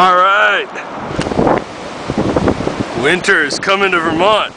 All right, winter is coming to Vermont.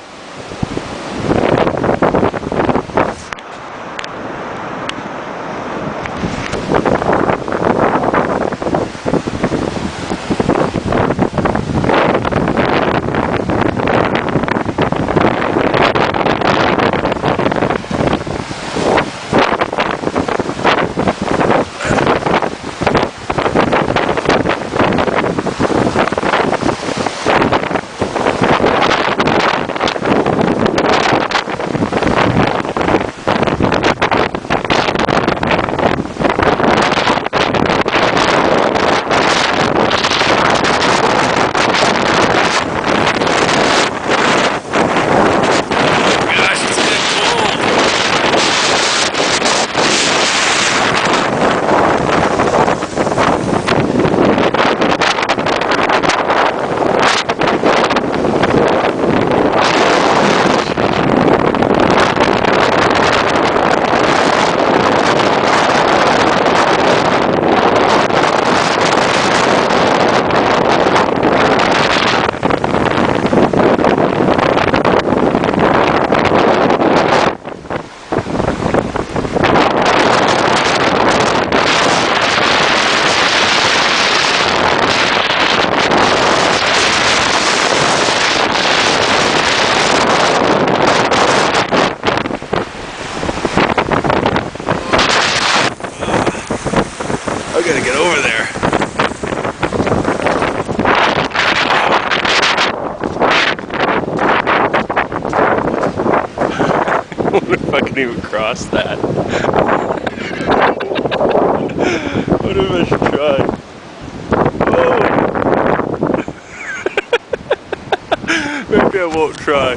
I gotta get over there. I wonder if I can even cross that. What if I should try? Oh. Maybe I won't try.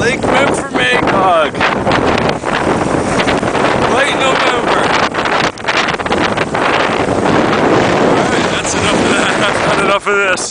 Lake Memphremagog, late November. Alright, that's enough of that. I've had enough of this.